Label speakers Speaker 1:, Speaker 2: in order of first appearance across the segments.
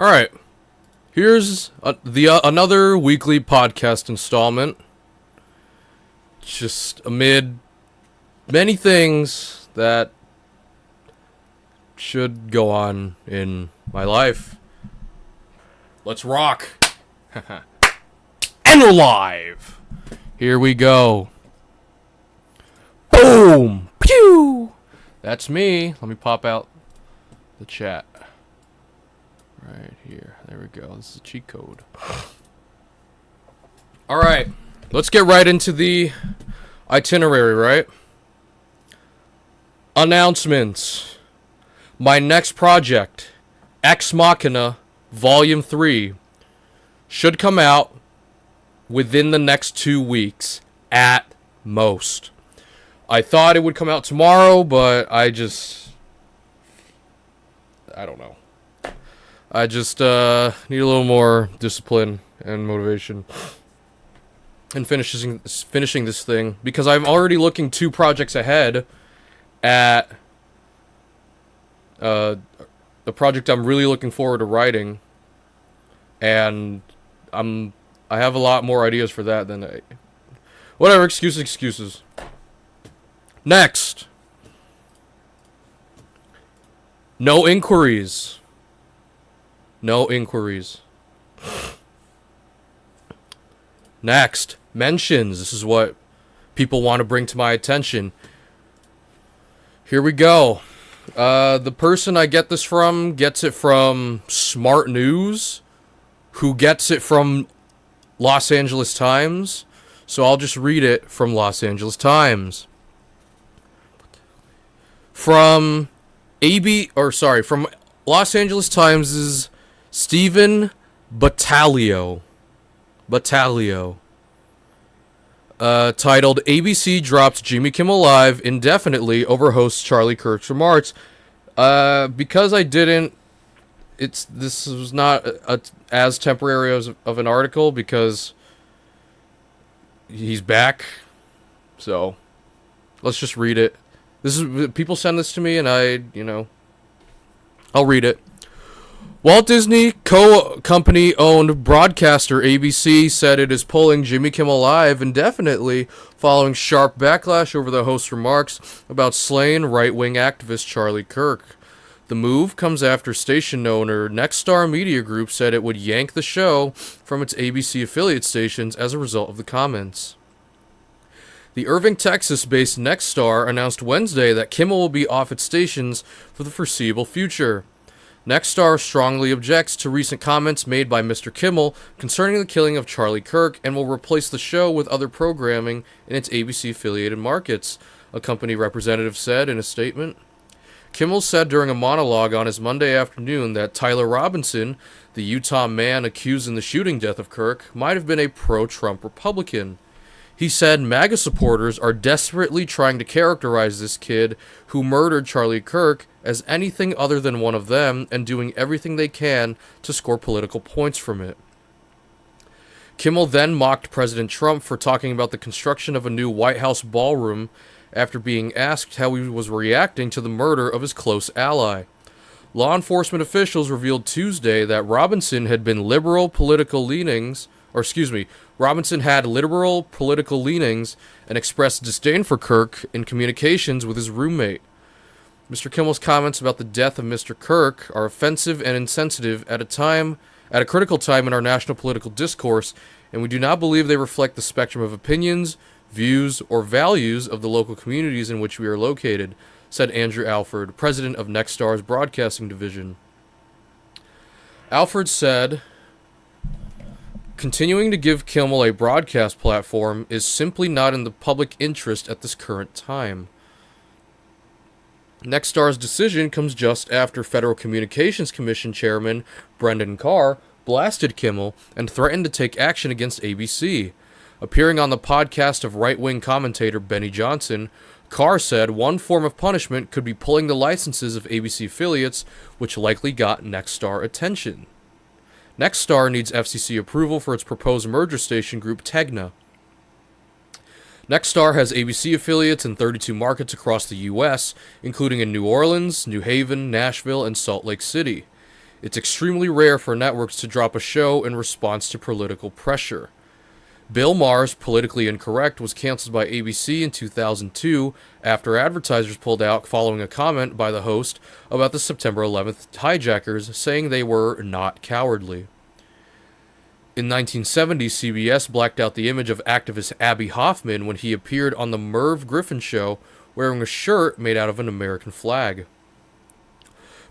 Speaker 1: Alright, here's another weekly podcast installment. Just amid many things that should go on in my life. Let's rock! And we're live! Here we go. Boom! Pew! That's me. Let me pop out the chat. Right here. There we go. This is a cheat code. Alright. Let's get right into the itinerary, right? Announcements. My next project, Ex Machina, Volume 3, should come out within the next 2 weeks, at most. I thought it would come out tomorrow, but I don't know. I just need a little more discipline and motivation in finishing this thing, because I'm already looking 2 projects ahead at the project I'm really looking forward to writing, and I have a lot more ideas for that than whatever. Excuses. Next, no inquiries. Next, mentions. This is what people want to bring to my attention. Here we go. The person I get this from gets it from Smart News, who gets it from Los Angeles Times. So I'll just read it from Los Angeles Times. From Los Angeles Times' Stephen Battaglio. Titled, ABC dropped Jimmy Kimmel Live indefinitely over host Charlie Kirk's remarks. Because I didn't... This was not as temporary of an article, because he's back. So, let's just read it. People send this to me, and I'll read it. Walt Disney company-owned broadcaster ABC said it is pulling Jimmy Kimmel Live indefinitely following sharp backlash over the host's remarks about slaying right-wing activist Charlie Kirk. The move comes after station owner Nexstar Media Group said it would yank the show from its ABC affiliate stations as a result of the comments. The Irving, Texas-based Nexstar announced Wednesday that Kimmel will be off its stations for the foreseeable future. Nexstar strongly objects to recent comments made by Mr. Kimmel concerning the killing of Charlie Kirk and will replace the show with other programming in its ABC-affiliated markets, a company representative said in a statement. Kimmel said during a monologue on his Monday afternoon that Tyler Robinson, the Utah man accused in the shooting death of Kirk, might have been a pro-Trump Republican. He said MAGA supporters are desperately trying to characterize this kid who murdered Charlie Kirk as anything other than one of them and doing everything they can to score political points from it. Kimmel then mocked President Trump for talking about the construction of a new White House ballroom after being asked how he was reacting to the murder of his close ally. Law enforcement officials revealed Tuesday that Robinson had liberal political leanings and expressed disdain for Kirk in communications with his roommate. Mr. Kimmel's comments about the death of Mr. Kirk are offensive and insensitive at a critical time in our national political discourse, and we do not believe they reflect the spectrum of opinions, views, or values of the local communities in which we are located, said Andrew Alford, president of Nexstar's broadcasting division. Alford said, continuing to give Kimmel a broadcast platform is simply not in the public interest at this current time. Nexstar's decision comes just after Federal Communications Commission Chairman Brendan Carr blasted Kimmel and threatened to take action against ABC. Appearing on the podcast of right-wing commentator Benny Johnson, Carr said one form of punishment could be pulling the licenses of ABC affiliates, which likely got Nexstar attention. Nexstar needs FCC approval for its proposed merger station group Tegna. Nexstar has ABC affiliates in 32 markets across the U.S., including in New Orleans, New Haven, Nashville, and Salt Lake City. It's extremely rare for networks to drop a show in response to political pressure. Bill Maher's Politically Incorrect was canceled by ABC in 2002 after advertisers pulled out following a comment by the host about the September 11th hijackers, saying they were not cowardly. In 1970, CBS blacked out the image of activist Abby Hoffman when he appeared on the Merv Griffin show wearing a shirt made out of an American flag.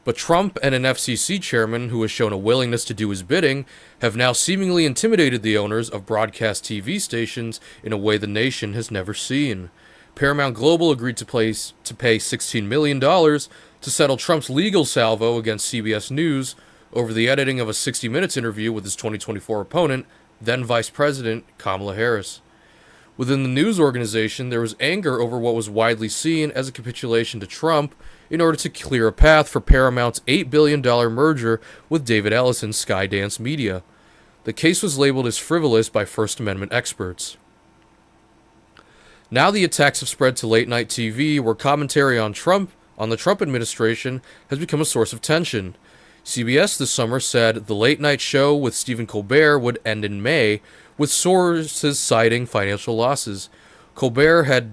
Speaker 1: But Trump and an FCC chairman who has shown a willingness to do his bidding have now seemingly intimidated the owners of broadcast TV stations in a way the nation has never seen. Paramount Global agreed to pay $16 million to settle Trump's legal salvo against CBS News over the editing of a 60 Minutes interview with his 2024 opponent, then Vice President Kamala Harris. Within the news organization, there was anger over what was widely seen as a capitulation to Trump in order to clear a path for Paramount's $8 billion merger with David Ellison's Skydance Media. The case was labeled as frivolous by First Amendment experts. Now the attacks have spread to late-night TV, where commentary on the Trump administration has become a source of tension. CBS this summer said the late-night show with Stephen Colbert would end in May, with sources citing financial losses. Colbert had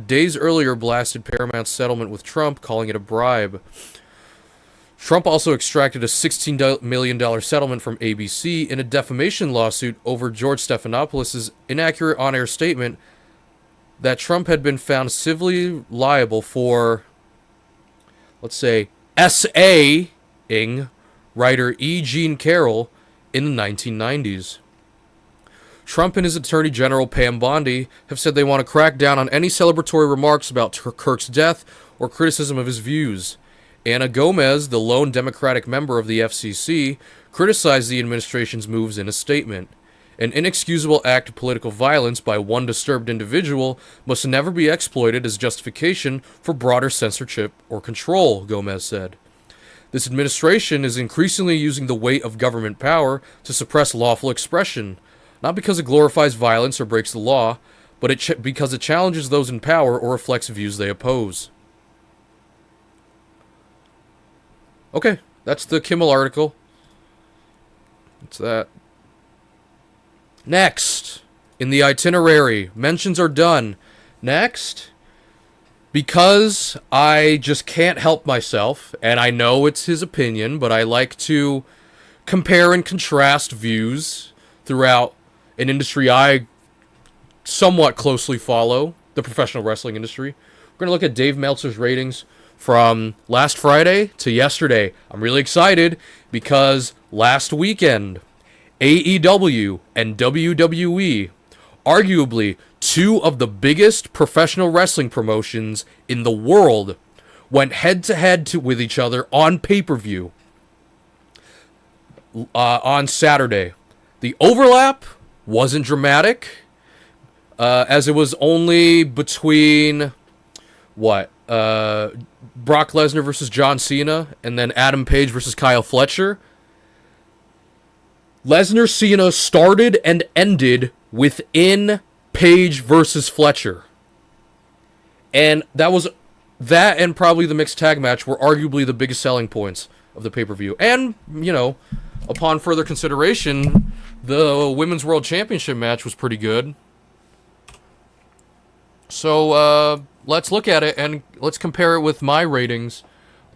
Speaker 1: days earlier blasted Paramount's settlement with Trump, calling it a bribe. Trump also extracted a $16 million settlement from ABC in a defamation lawsuit over George Stephanopoulos' inaccurate on-air statement that Trump had been found civilly liable for, let's say, SA-ing writer E. Jean Carroll in the 1990s. Trump and his Attorney General Pam Bondi have said they want to crack down on any celebratory remarks about Kirk's death or criticism of his views. Anna Gomez, the lone Democratic member of the FCC, criticized the administration's moves in a statement. An inexcusable act of political violence by one disturbed individual must never be exploited as justification for broader censorship or control, Gomez said. This administration is increasingly using the weight of government power to suppress lawful expression, not because it glorifies violence or breaks the law, but because it challenges those in power or reflects views they oppose. Okay, that's the Kimmel article. That's that. Next, in the itinerary, mentions are done. Next, because I just can't help myself, and I know it's his opinion, but I like to compare and contrast views throughout an industry I somewhat closely follow, the professional wrestling industry. We're going to look at Dave Meltzer's ratings from last Friday to yesterday. I'm really excited because last weekend, AEW and WWE, arguably two of the biggest professional wrestling promotions in the world, went head-to-head with each other on pay-per-view on Saturday. The overlap wasn't dramatic, as it was only between, Brock Lesnar versus John Cena, and then Adam Page versus Kyle Fletcher. Lesnar-Cena started and ended within Page versus Fletcher. And that and probably the mixed tag match were arguably the biggest selling points of the pay-per-view. And, upon further consideration, the Women's World Championship match was pretty good. So, let's look at it and let's compare it with my ratings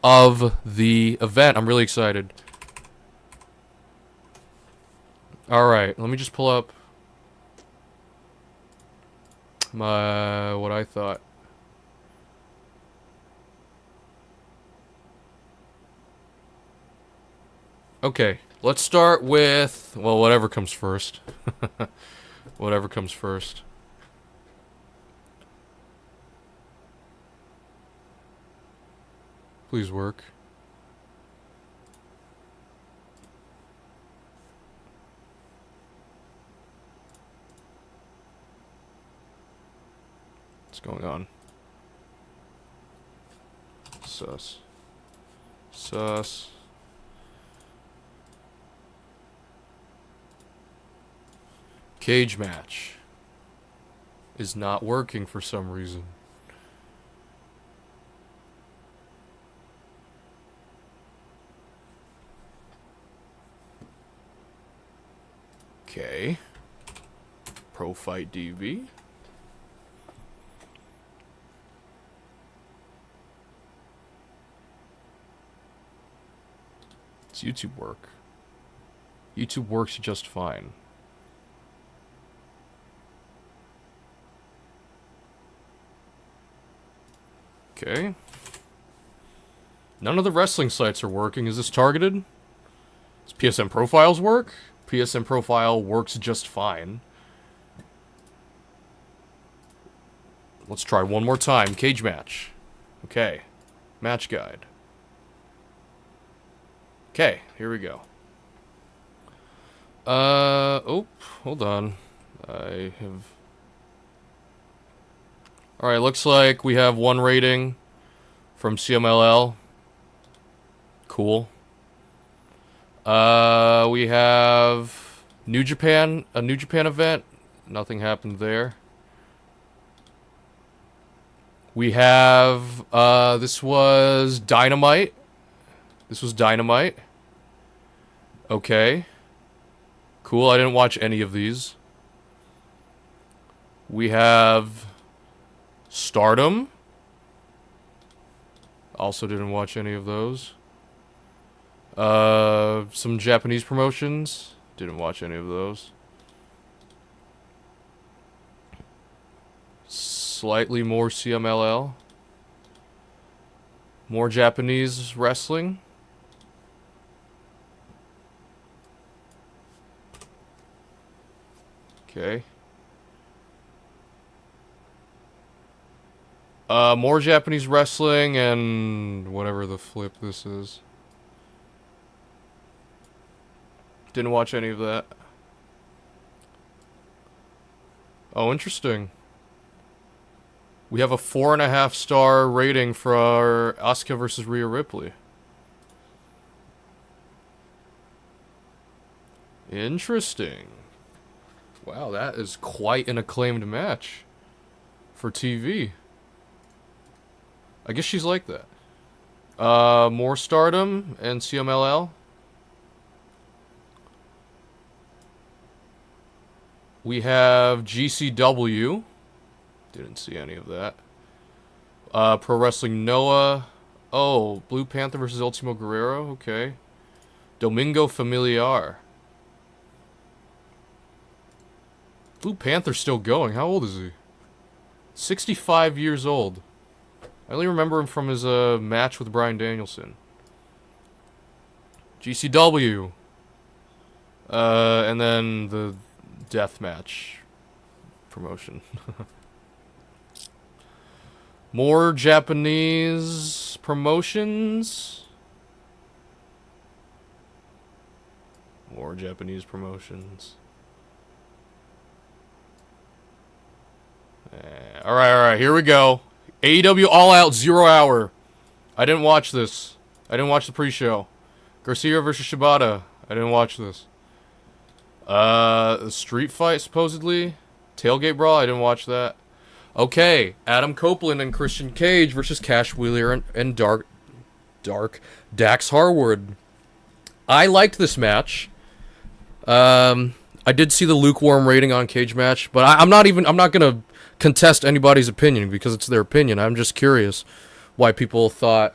Speaker 1: of the event. I'm really excited. Alright, let me just pull up what I thought. Okay, let's start with, whatever comes first. Whatever comes first. Please work. What's going on? Sus. Cage match is not working for some reason. Pro Fight DV. It's YouTube work. YouTube works just fine. Okay. None of the wrestling sites are working. Is this targeted? Does PSN Profiles work? PSN Profile works just fine. Let's try one more time. Cage match. Okay. Match guide. Okay, here we go. Oh, hold on. I have... Alright, looks like we have one rating from CMLL. Cool. We have New Japan, a New Japan event. Nothing happened there. We have, this was Dynamite. This was Dynamite. Okay. Cool, I didn't watch any of these. We have Stardom. Also didn't watch any of those. Some Japanese promotions. Didn't watch any of those. Slightly more CMLL. More Japanese wrestling. Okay. More Japanese wrestling and whatever the flip this is. Didn't watch any of that. Oh, interesting. We have a 4.5-star rating for Asuka versus Rhea Ripley. Interesting. Wow, that is quite an acclaimed match for TV. I guess she's like that. More Stardom and CMLL. We have GCW. Didn't see any of that. Pro Wrestling Noah. Oh, Blue Panther versus Ultimo Guerrero. Okay. Domingo Familiar. Blue Panther's still going. How old is he? 65 years old. I only remember him from his match with Bryan Danielson. GCW. And then the deathmatch promotion. More Japanese promotions. More Japanese promotions. Alright, here we go. AEW All Out 0 Hour. I didn't watch this. I didn't watch the pre-show. Garcia versus Shibata. I didn't watch this. The street fight, supposedly. Tailgate Brawl. I didn't watch that. Okay. Adam Copeland and Christian Cage versus Cash Wheeler and Dark Dax Harwood. I liked this match. I did see the lukewarm rating on Cage Match, but I'm not gonna contest anybody's opinion because it's their opinion. I'm just curious why people thought,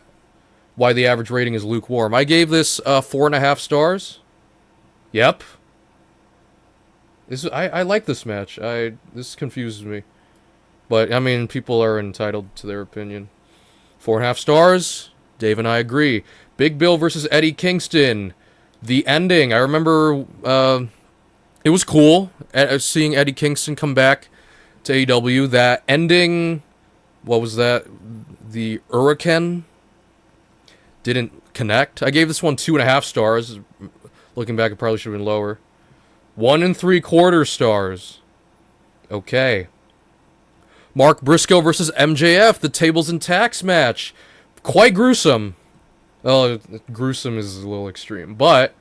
Speaker 1: why the average rating is lukewarm. I gave this 4.5 stars. Yep. I like this match. This confuses me, but I mean, people are entitled to their opinion. 4.5 stars. Dave and I agree. Big Bill versus Eddie Kingston. The ending. I remember it was cool seeing Eddie Kingston come back to AEW. That ending, what was that? The Hurricane didn't connect. I gave this one 2.5 stars. Looking back, it probably should have been lower. 1 3/4 stars. Okay. Mark Briscoe versus MJF, the tables and tacks match. Quite gruesome. Well, gruesome is a little extreme, but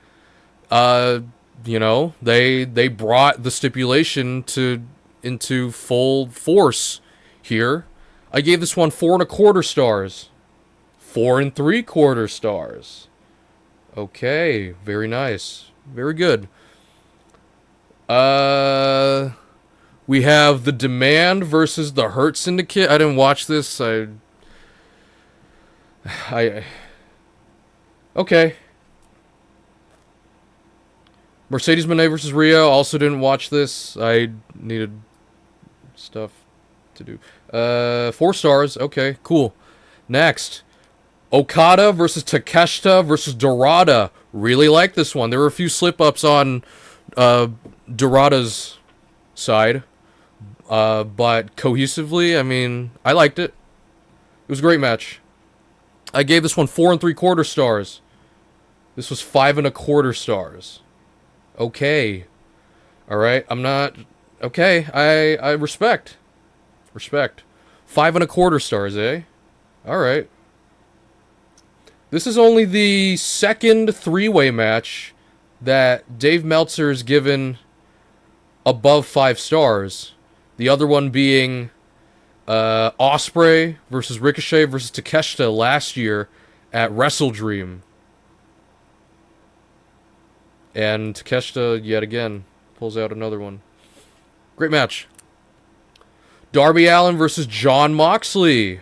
Speaker 1: you know, they brought the stipulation into full force here. I gave this one 4 1/4 stars. 4 3/4 stars. Okay, very nice. Very good. We have The Demand versus the Hurt Syndicate. I didn't watch this. Okay. Mercedes Moné versus Rio. Also didn't watch this. I needed stuff to do. 4 stars. Okay, cool. Next. Okada versus Takeshita versus Dorada. Really like this one. There were a few slip-ups on Dorada's side. But cohesively, I mean, I liked it. It was a great match. I gave this one 4 3/4 stars. This was 5 1/4 stars. Okay. Alright, I'm not... Okay, I respect. Respect. 5 1/4 stars, eh? Alright. This is only the second 3-way match that Dave Meltzer has given above 5 stars. The other one being Ospreay versus Ricochet versus Takeshita last year at Wrestle Dream. And Takeshita, yet again, pulls out another one. Great match. Darby Allin versus Jon Moxley.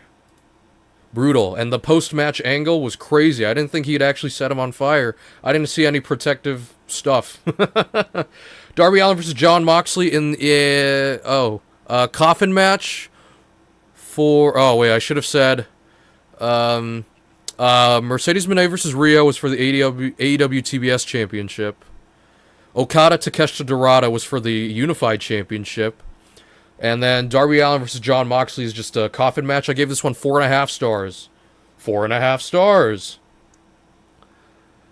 Speaker 1: Brutal. And the post-match angle was crazy. I didn't think he'd actually set him on fire. I didn't see any protective stuff. Darby Allin versus Jon Moxley in coffin match for... Oh, wait, I should have said... Mercedes Moné versus Rio was for the AEW TBS Championship. Okada Takeshita Dorada was for the Unified Championship. And then Darby Allin versus Jon Moxley is just a coffin match. I gave this one 4.5 stars. 4.5 stars.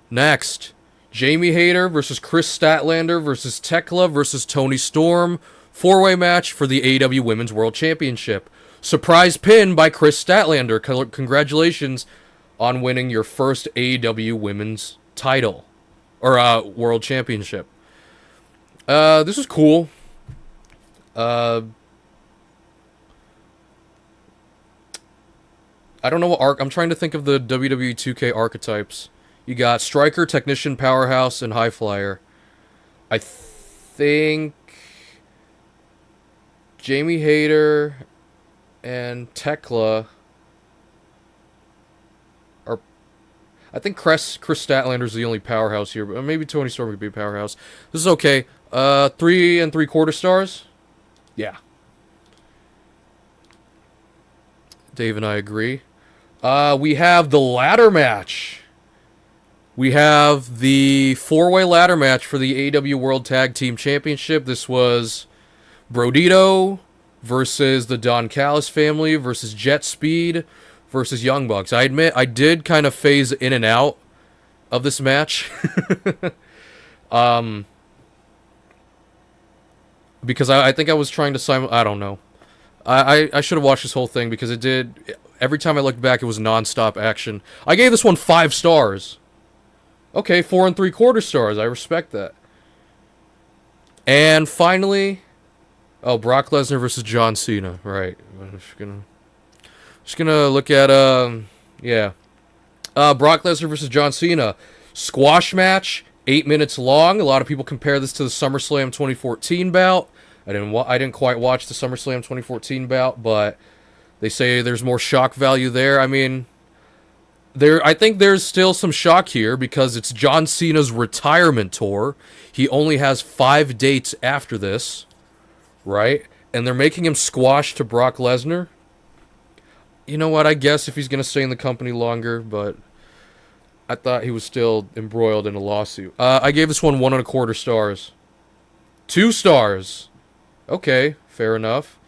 Speaker 1: Next, Jamie Hayter versus Chris Statlander versus Tekla versus Toni Storm. 4-way match for the AEW Women's World Championship. Surprise pin by Chris Statlander. Congratulations on winning your first AEW Women's title. Or World Championship. This was cool. I don't know what I'm trying to think of the WWE 2K archetypes. You got Striker, Technician, Powerhouse, and High Flyer. I think Jamie Hayter and Tekla are... I think Chris Statlander's the only powerhouse here, but maybe Toni Storm could be a powerhouse. This is okay. 3 3/4 stars? Yeah. Dave and I agree. We have the ladder match. We have the 4-way ladder match for the AEW World Tag Team Championship. This was Brodito versus the Don Callis family versus Jet Speed versus Young Bucks. I admit I did kind of phase in and out of this match. Because I think I was trying to I don't know. I should have watched this whole thing because it did... Every time I looked back, it was non-stop action. I gave this one 5 stars. Okay, 4 3/4 stars. I respect that. And finally... Oh, Brock Lesnar versus John Cena. Right. I'm just gonna look at... Yeah. Brock Lesnar versus John Cena. Squash match. 8 minutes long. A lot of people compare this to the SummerSlam 2014 bout. I didn't quite watch the SummerSlam 2014 bout, but they say there's more shock value there. I mean, I think there's still some shock here because it's John Cena's retirement tour. He only has 5 dates after this, right? And they're making him squash to Brock Lesnar. You know what? I guess if he's going to stay in the company longer, but I thought he was still embroiled in a lawsuit. I gave this one 1 1/4 stars. 2 stars. Okay, fair enough.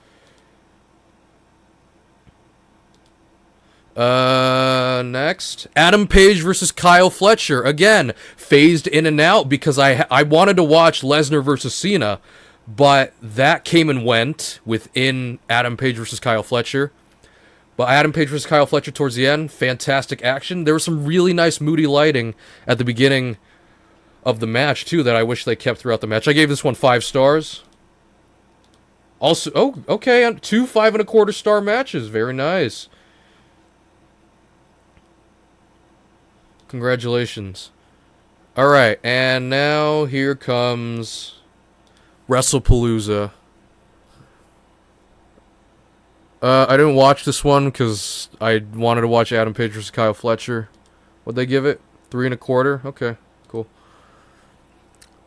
Speaker 1: Next. Adam Page versus Kyle Fletcher. Again, phased in and out because I wanted to watch Lesnar versus Cena, but that came and went within Adam Page versus Kyle Fletcher. But Adam Page versus Kyle Fletcher towards the end, fantastic action. There was some really nice moody lighting at the beginning of the match, too, that I wish they kept throughout the match. I gave this one 5 stars. Also, oh, okay, 2 5 1/4 star matches. Very nice. Congratulations. Alright, and now here comes WrestlePalooza. I didn't watch this one because I wanted to watch Adam Page versus Kyle Fletcher. What'd they give it? 3.25? Okay, cool.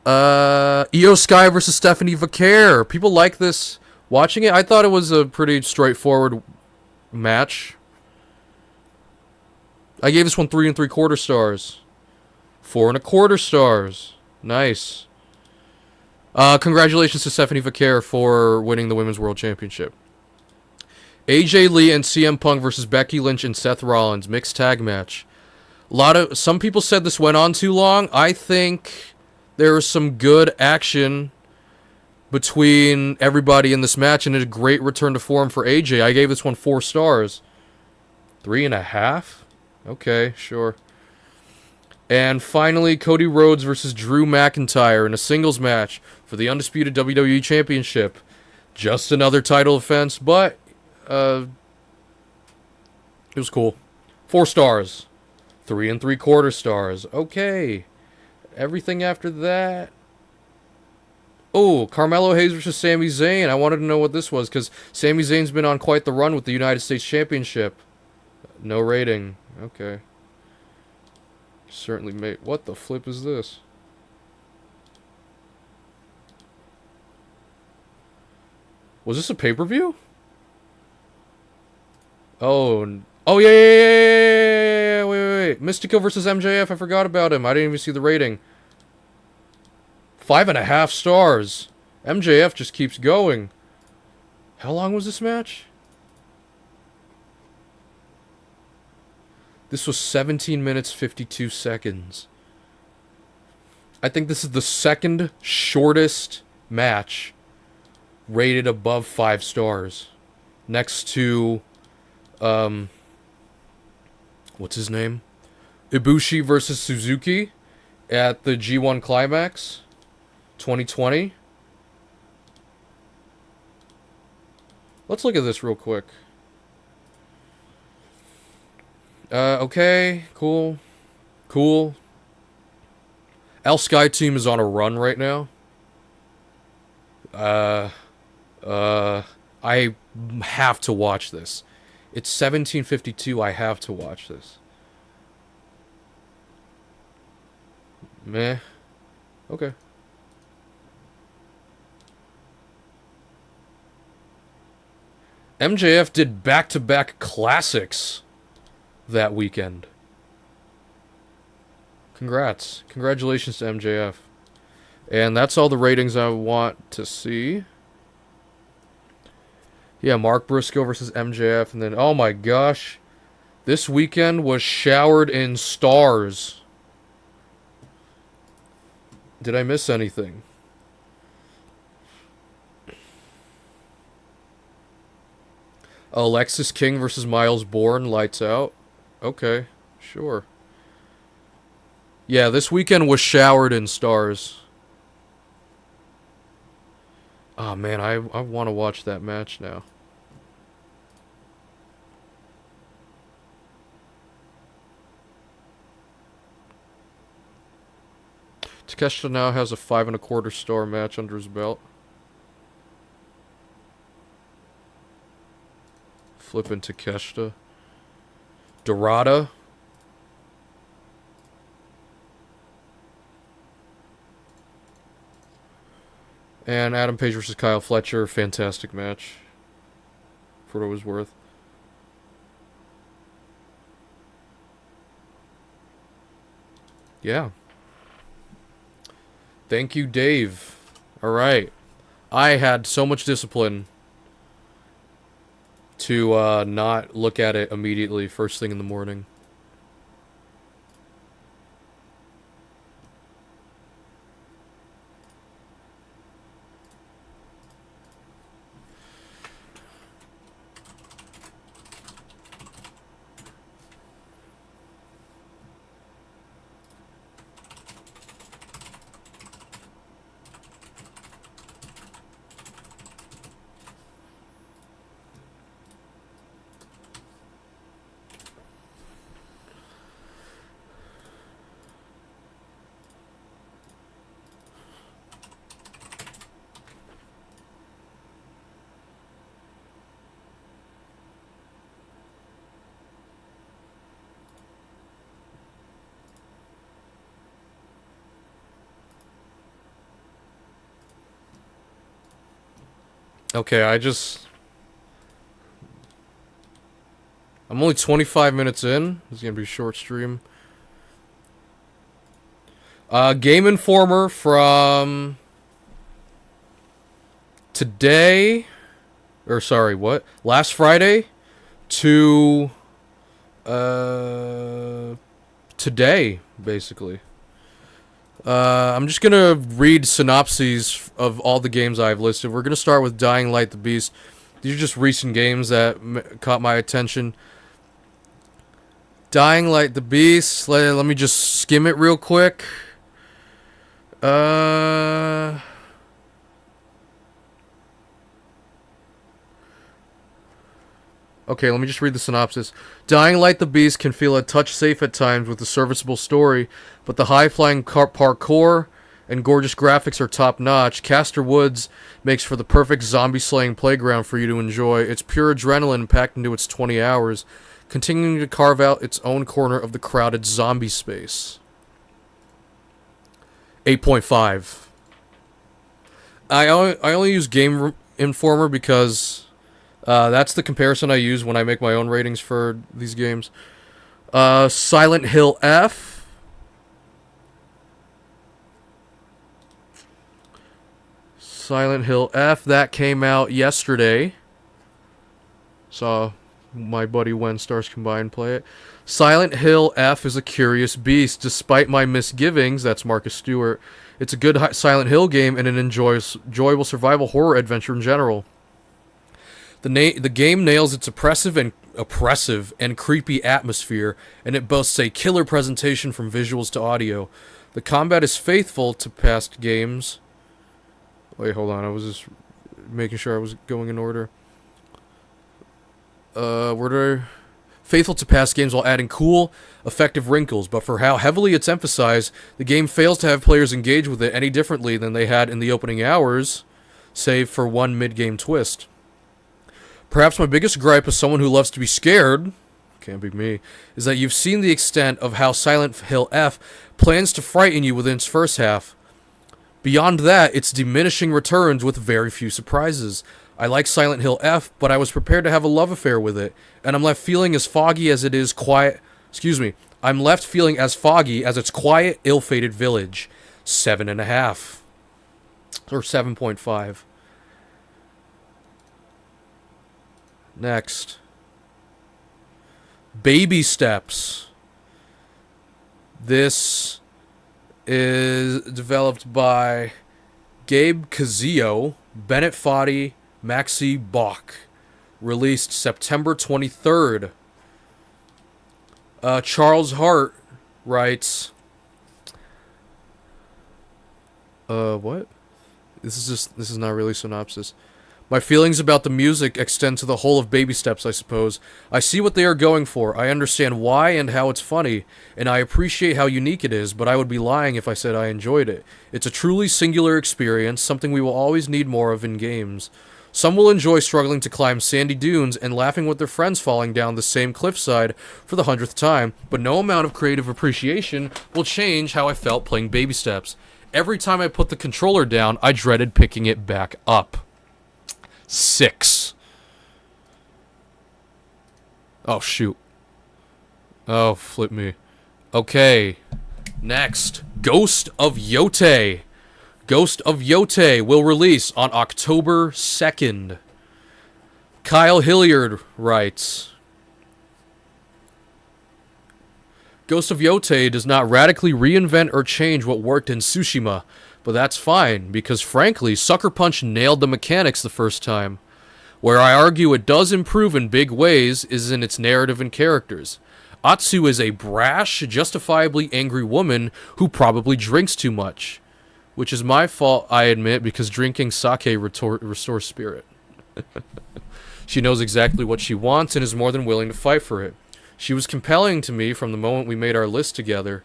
Speaker 1: Io Sky versus Stephanie Vaquer. People like this. Watching it, I thought it was a pretty straightforward match. I gave this one 3.75 stars. 4.25 stars. Nice. Congratulations to Stephanie Vaquer for winning the Women's World Championship. AJ Lee and CM Punk versus Becky Lynch and Seth Rollins. Mixed tag match. Some people said this went on too long. I think there was some good action between everybody in this match and a great return to form for AJ. I gave this one 4 stars. 3.5? Okay, sure. And finally, Cody Rhodes versus Drew McIntyre in a singles match for the undisputed WWE Championship. Just another title offense, but it was cool. 4 stars. 3.75 stars. Okay. Everything after that. Oh, Carmelo Hayes versus Sami Zayn. I wanted to know what this was because Sami Zayn's been on quite the run with the United States Championship. No rating. Okay. Certainly made. What the flip is this? Was this a pay-per-view? Oh, oh yeah. Wait. Mystico versus MJF. I forgot about him. I didn't even see the rating. 5.5 stars. MJF just keeps going. How long was this match? This was 17 minutes, 52 seconds. I think this is the second shortest match rated above 5 stars. Next to, what's his name? Ibushi versus Suzuki at the G1 Climax 2020. Let's look at this real quick. Okay, cool. Al Sky Team is on a run right now. I have to watch this. It's 17:52. I have to watch this. Meh. Okay. MJF did back-to-back classics that weekend. Congrats. Congratulations to MJF. And that's all the ratings I want to see. Yeah, Mark Briscoe versus MJF. And then, oh my gosh. This weekend was showered in stars. Did I miss anything? Alexis King versus Miles Bourne, lights out. Okay, sure. Yeah, this weekend was showered in stars. Oh man, I want to watch that match now. Takeshita now has a 5.25 star match under his belt. Flipping Takeshita. Dorada. And Adam Page versus Kyle Fletcher. Fantastic match. For what it was worth. Yeah. Thank you, Dave. Alright. I had so much discipline to not look at it immediately first thing in the morning. Okay, I'm only 25 minutes in. This is gonna be a short stream. Game Informer from today, or sorry, what? Last Friday to uh today, basically. I'm just gonna read synopses of all the games I've listed. We're gonna start with Dying Light the Beast. These are just recent games that caught my attention. Dying Light the Beast. Let me just skim it real quick. Uh. Okay, let me just read the synopsis. Dying Light the Beast can feel a touch safe at times with a serviceable story, but the high-flying parkour and gorgeous graphics are top-notch. Castor Woods makes for the perfect zombie-slaying playground for you to enjoy. It's pure adrenaline packed into its 20 hours, continuing to carve out its own corner of the crowded zombie space. 8.5. I only use Game Informer because that's the comparison I use when I make my own ratings for these games. Silent Hill F. Silent Hill F. That came out yesterday. Saw my buddy When Stars Combined play it. Silent Hill F is a curious beast. Despite my misgivings, that's Marcus Stewart. It's a good Silent Hill game and an enjoyable survival horror adventure in general. The game nails its oppressive and creepy atmosphere, and it boasts a killer presentation from visuals to audio. The combat is faithful to past games. Wait, hold on. I was just making sure I was going in order. Faithful to past games while adding cool, effective wrinkles, but for how heavily it's emphasized, the game fails to have players engage with it any differently than they had in the opening hours, save for one mid-game twist. Perhaps my biggest gripe as someone who loves to be scared, can't be me, is that you've seen the extent of how Silent Hill F plans to frighten you within its first half. Beyond that, it's diminishing returns with very few surprises. I like Silent Hill F, but I was prepared to have a love affair with it, and I'm left feeling as foggy as it is quiet. I'm left feeling as foggy as its quiet, ill-fated village. 7.5. Or 7.5. Next. Baby Steps. This is developed by Gabe Cazillo, Bennett Foddy, Maxi Bach. Released September 23rd. Charles Hart writes... what? This is not really synopsis. My feelings about the music extend to the whole of Baby Steps, I suppose. I see what they are going for. I understand why and how it's funny, and I appreciate how unique it is, but I would be lying if I said I enjoyed it. It's a truly singular experience, something we will always need more of in games. Some will enjoy struggling to climb sandy dunes and laughing with their friends falling down the same cliffside for the 100th time, but no amount of creative appreciation will change how I felt playing Baby Steps. Every time I put the controller down, I dreaded picking it back up. 6. Oh, shoot. Oh, flip me. Okay. Next. Ghost of Yote. Ghost of Yote will release on October 2nd. Kyle Hilliard writes... Ghost of Yote does not radically reinvent or change what worked in Tsushima, but that's fine, because frankly, Sucker Punch nailed the mechanics the first time. Where I argue it does improve in big ways is in its narrative and characters. Atsu is a brash, justifiably angry woman who probably drinks too much. Which is my fault, I admit, because drinking sake restores spirit. She knows exactly what she wants and is more than willing to fight for it. She was compelling to me from the moment we made our list together.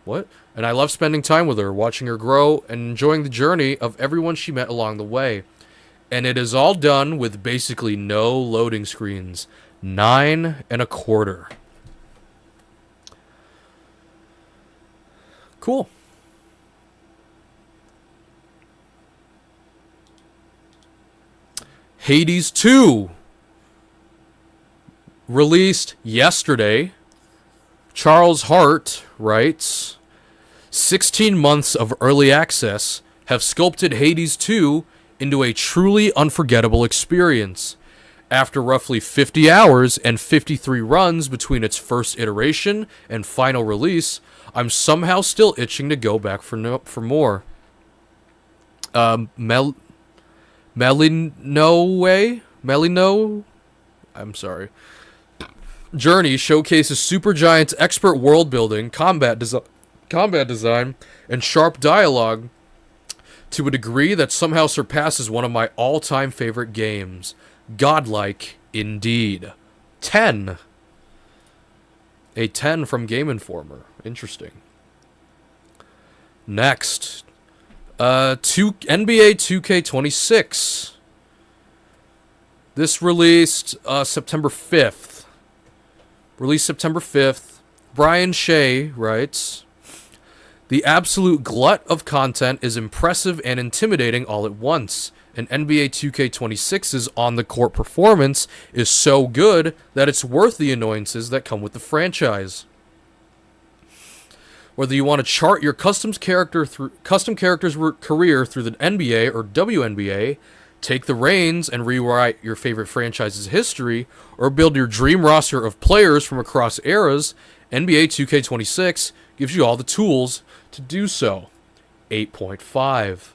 Speaker 1: What? And I love spending time with her, watching her grow, and enjoying the journey of everyone she met along the way. And it is all done with basically no loading screens. 9.25. Cool. Hades 2 released yesterday. Charles Hart writes, 16 months of early access have sculpted Hades 2 into a truly unforgettable experience. After roughly 50 hours and 53 runs between its first iteration and final release, I'm somehow still itching to go back for more. Melino? I'm sorry. Journey showcases Supergiant's expert world building, combat design, and sharp dialogue to a degree that somehow surpasses one of my all-time favorite games. Godlike indeed. 10. A 10 from Game Informer. Interesting. Next. NBA 2K26. This released September 5th. Released September 5th. Brian Shea writes, the absolute glut of content is impressive and intimidating all at once. And NBA 2K26's on-the-court performance is so good that it's worth the annoyances that come with the franchise. Whether you want to chart your custom character's career through the NBA or WNBA, take the reins and rewrite your favorite franchise's history, or build your dream roster of players from across eras, NBA 2K26 gives you all the tools to do so. 8.5.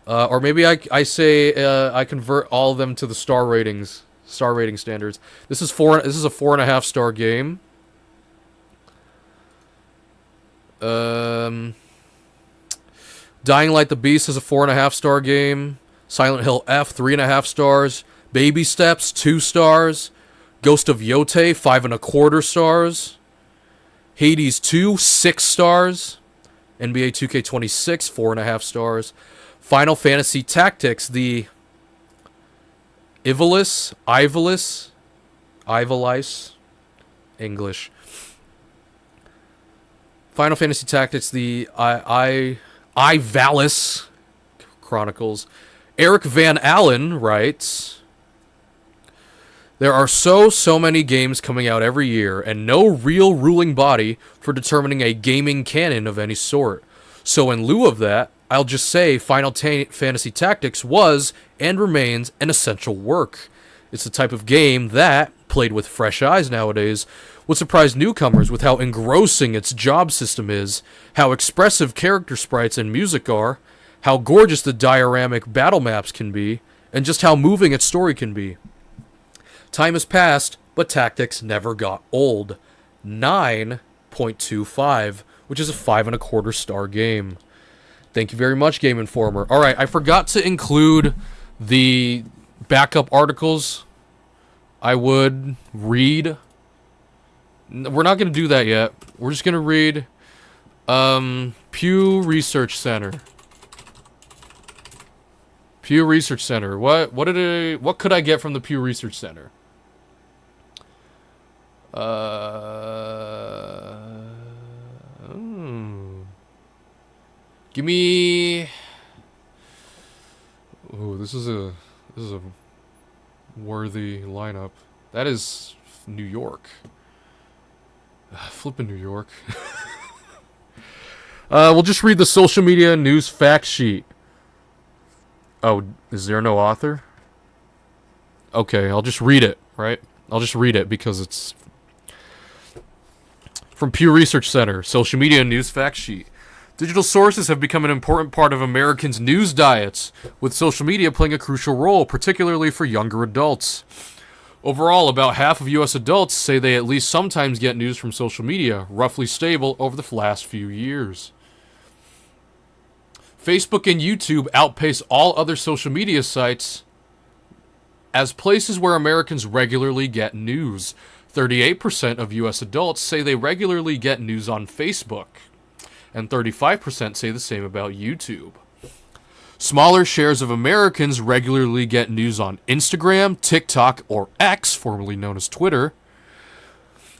Speaker 1: Or maybe I say I convert all of them to the star rating standards. This is a 4.5 star game. Dying Light the Beast is a 4.5 star game. Silent Hill F 3.5 stars. Baby Steps 2 stars. Ghost of Yote 5.25 stars. Hades 2 6 stars. NBA 2K26 4.5 stars. Final Fantasy Tactics, the Ivalice, English. Final Fantasy Tactics, the Ivalice Chronicles. Eric Van Allen writes, there are so many games coming out every year, and no real ruling body for determining a gaming canon of any sort. So in lieu of that, I'll just say Final Fantasy Tactics was and remains an essential work. It's the type of game that, played with fresh eyes nowadays, would surprise newcomers with how engrossing its job system is, how expressive character sprites and music are, how gorgeous the dioramic battle maps can be, and just how moving its story can be. Time has passed, but Tactics never got old. 9.25, which is a 5.25 star game. Thank you very much, Game Informer. All right, I forgot to include the backup articles I would read. We're not going to do that yet. We're just going to read Pew Research Center. Pew Research Center. What could I get from the Pew Research Center? Give me. Oh, this is a worthy lineup. That is New York. Flippin' New York. We'll just read the social media news fact sheet. Oh, is there no author? Okay, I'll just read it, right? I'll just read it because it's from Pew Research Center, social media news fact sheet. Digital sources have become an important part of Americans' news diets, with social media playing a crucial role, particularly for younger adults. Overall, about half of U.S. adults say they at least sometimes get news from social media, roughly stable over the last few years. Facebook and YouTube outpace all other social media sites as places where Americans regularly get news. 38% of U.S. adults say they regularly get news on Facebook, and 35% say the same about YouTube. Smaller shares of Americans regularly get news on Instagram, TikTok, or X, formerly known as Twitter.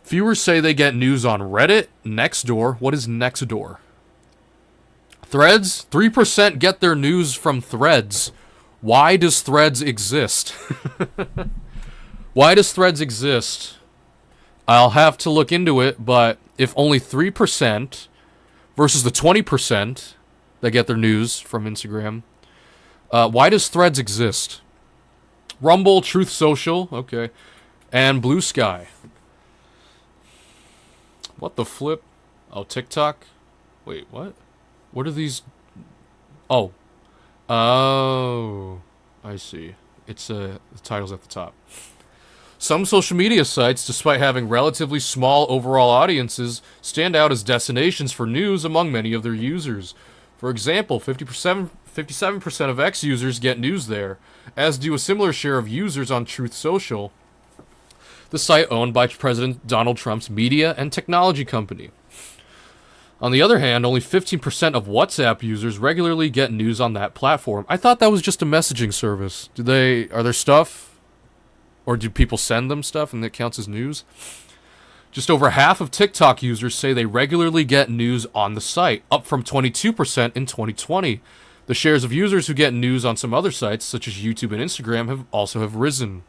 Speaker 1: Fewer say they get news on Reddit, Nextdoor. What is Nextdoor? Threads. 3% get their news from Threads. Why does Threads exist? Why does Threads exist? I'll have to look into it, but if only 3% versus the 20% that get their news from Instagram, why does Threads exist? Rumble, Truth Social, okay, and Blue Sky. What the flip? Oh, TikTok? Wait, what? What are these? Oh. Oh. I see. It's, the title's at the top. Some social media sites, despite having relatively small overall audiences, stand out as destinations for news among many of their users. For example, 57% of X users get news there, as do a similar share of users on Truth Social, the site owned by President Donald Trump's media and technology company. On the other hand, only 15% of WhatsApp users regularly get news on that platform. I thought that was just a messaging service. Are there stuff? Or do people send them stuff and that counts as news? Just over half of TikTok users say they regularly get news on the site, up from 22% in 2020. The shares of users who get news on some other sites, such as YouTube and Instagram, have risen.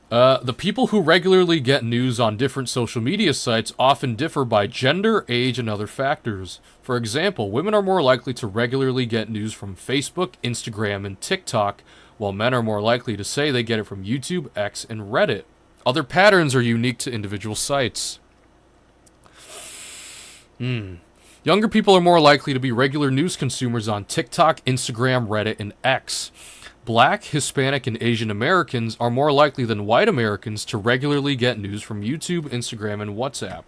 Speaker 1: The people who regularly get news on different social media sites often differ by gender, age, and other factors. For example, women are more likely to regularly get news from Facebook, Instagram, and TikTok, while men are more likely to say they get it from YouTube, X, and Reddit. Other patterns are unique to individual sites. Younger people are more likely to be regular news consumers on TikTok, Instagram, Reddit, and X. Black, Hispanic, and Asian Americans are more likely than white Americans to regularly get news from YouTube, Instagram, and WhatsApp.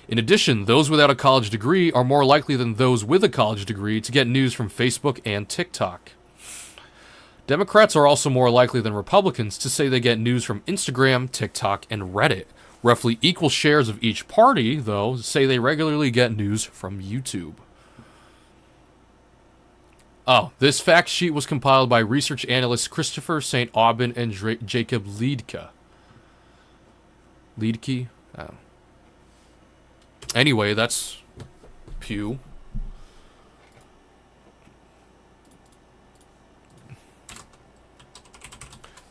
Speaker 1: In addition, those without a college degree are more likely than those with a college degree to get news from Facebook and TikTok. Democrats are also more likely than Republicans to say they get news from Instagram, TikTok, and Reddit. Roughly equal shares of each party, though, say they regularly get news from YouTube. Oh, this fact sheet was compiled by research analysts Christopher St. Aubin and Jacob Liedke. Liedke? Oh. Anyway, that's Pew.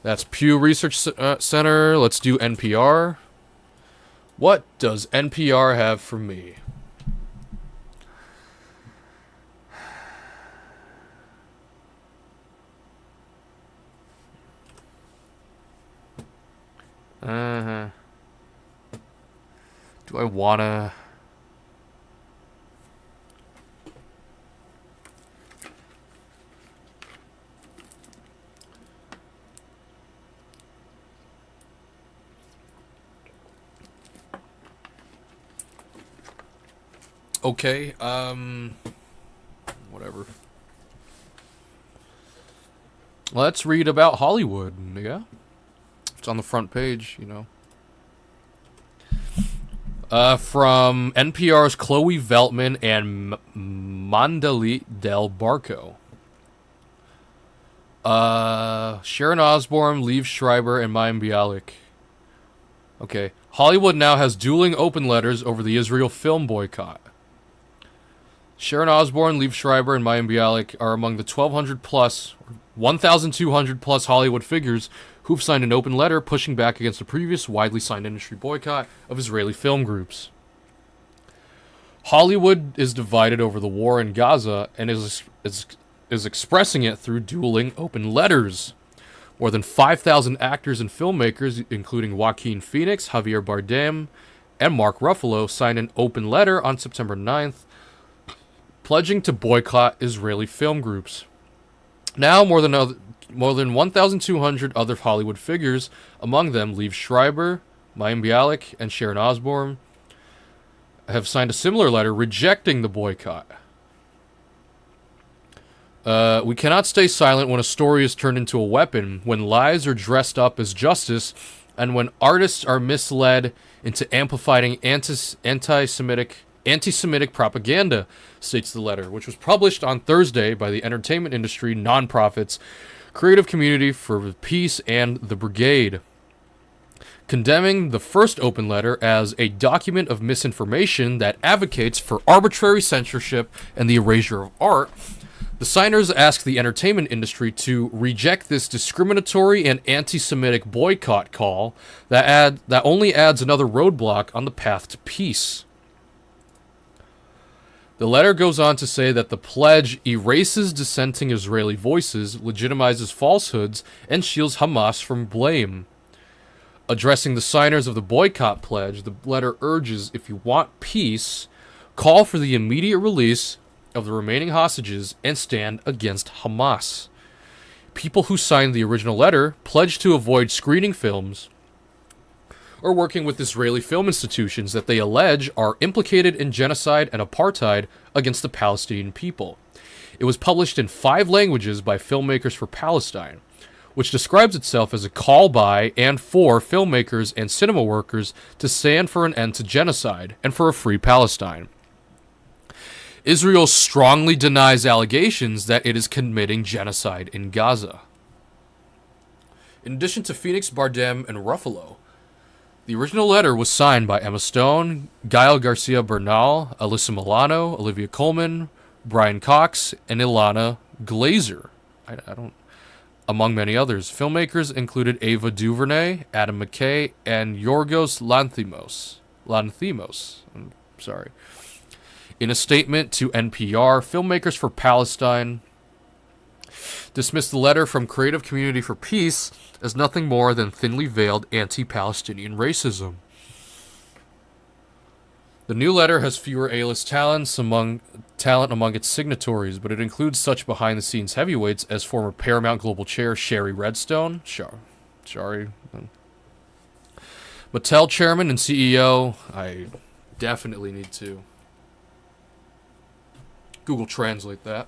Speaker 1: That's Pew Research Center. Let's do NPR. What does NPR have for me? Do I wanna... Okay, whatever. Let's read about Hollywood, yeah? It's on the front page, you know. From NPR's Chloe Veltman and Mandali Del Barco. Sharon Osbourne, Liev Schreiber, and Mayim Bialik. Okay. Hollywood now has dueling open letters over the Israel film boycott. Sharon Osbourne, Liev Schreiber, and Mayim Bialik are among the 1,200 plus Hollywood figures who've signed an open letter pushing back against a previous widely signed industry boycott of Israeli film groups. Hollywood is divided over the war in Gaza and is expressing it through dueling open letters. More than 5,000 actors and filmmakers, including Joaquin Phoenix, Javier Bardem, and Mark Ruffalo, signed an open letter on September 9th, pledging to boycott Israeli film groups. Now, more than 1,200 other Hollywood figures, among them Liev Schreiber, Mayim Bialik, and Sharon Osbourne, have signed a similar letter rejecting the boycott. We cannot stay silent when a story is turned into a weapon, when lies are dressed up as justice, and when artists are misled into amplifying anti-Semitic propaganda, states the letter, which was published on Thursday by the entertainment industry nonprofits Creative Community for Peace and The Brigade. Condemning the first open letter as a document of misinformation that advocates for arbitrary censorship and the erasure of art, the The signers asked the entertainment industry to reject this discriminatory and anti-Semitic boycott call that only adds another roadblock on the path to peace. The letter goes on to say that the pledge erases dissenting Israeli voices, legitimizes falsehoods, and shields Hamas from blame. Addressing the signers of the boycott pledge, the letter urges, if you want peace, call for the immediate release of the remaining hostages and stand against Hamas. People who signed the original letter pledged to avoid screening films or working with Israeli film institutions that they allege are implicated in genocide and apartheid against the Palestinian people. It was published in 5 languages by Filmmakers for Palestine, which describes itself as a call by and for filmmakers and cinema workers to stand for an end to genocide and for a free Palestine. Israel strongly denies allegations that it is committing genocide in Gaza. In addition to Phoenix, Bardem, and Ruffalo, the original letter was signed by Emma Stone, Gael Garcia Bernal, Alyssa Milano, Olivia Colman, Brian Cox, and Ilana Glazer. Among many others. Filmmakers included Ava DuVernay, Adam McKay, and Yorgos Lanthimos. I'm sorry. In a statement to NPR, Filmmakers for Palestine dismissed the letter from Creative Community for Peace as nothing more than thinly veiled anti-Palestinian racism. The new letter has fewer A-list talent among its signatories, but it includes such behind-the-scenes heavyweights as former Paramount Global Chair Sherry Redstone, Mattel Chairman and CEO. I definitely need to Google Translate that.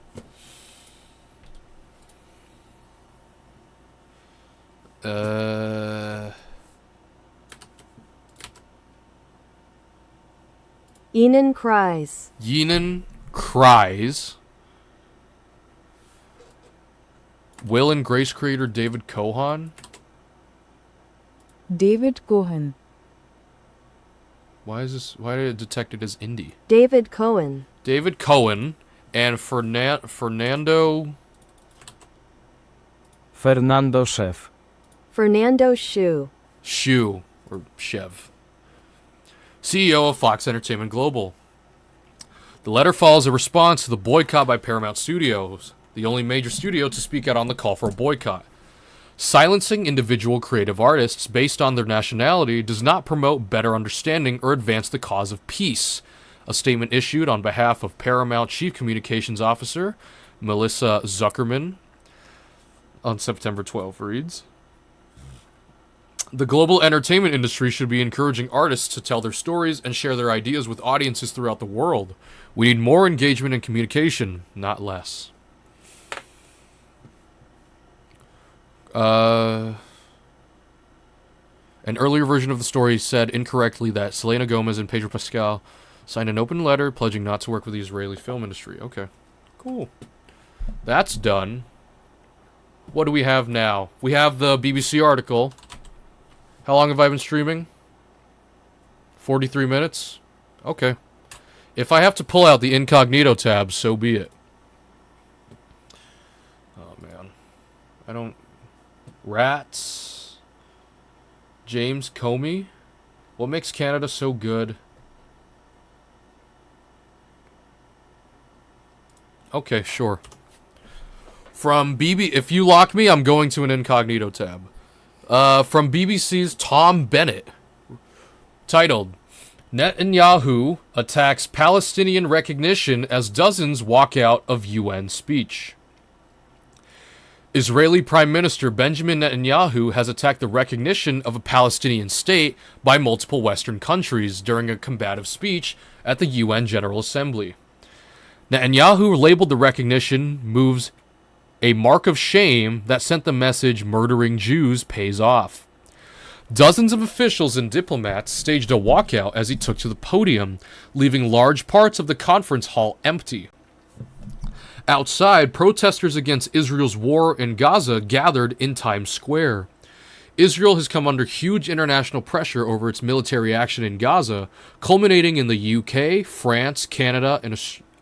Speaker 2: Yinan Cries.
Speaker 1: Yinan Cries. Will and Grace creator David Cohen.
Speaker 2: David Cohen.
Speaker 1: Why did it detect it as indie?
Speaker 2: David Cohen.
Speaker 1: David Cohen and Fernando
Speaker 3: Chef.
Speaker 2: Fernando Shu.
Speaker 1: Or Chev. CEO of Fox Entertainment Global. The letter follows a response to the boycott by Paramount Studios, the only major studio to speak out on the call for a boycott. Silencing individual creative artists based on their nationality does not promote better understanding or advance the cause of peace. A statement issued on behalf of Paramount Chief Communications Officer Melissa Zuckerman on September 12 reads, "The global entertainment industry should be encouraging artists to tell their stories and share their ideas with audiences throughout the world. We need more engagement and communication, not less." An earlier version of the story said incorrectly that Selena Gomez and Pedro Pascal signed an open letter pledging not to work with the Israeli film industry. Okay, cool. That's done. What do we have now? We have the BBC article. How long have I been streaming? 43 minutes? Okay. If I have to pull out the incognito tab, so be it. Oh, man. I don't... Rats. James Comey. What makes Canada so good? Okay, sure. From if you lock me, I'm going to an incognito tab. From BBC's Tom Bennett. Titled, Netanyahu attacks Palestinian recognition as dozens walk out of UN speech. Israeli Prime Minister Benjamin Netanyahu has attacked the recognition of a Palestinian state by multiple Western countries during a combative speech at the UN General Assembly. Netanyahu labeled the recognition moves a mark of shame that sent the message murdering Jews pays off. Dozens of officials and diplomats staged a walkout as he took to the podium, leaving large parts of the conference hall empty. Outside, protesters against Israel's war in Gaza gathered in Times Square. Israel has come under huge international pressure over its military action in Gaza, culminating in the UK, France, Canada,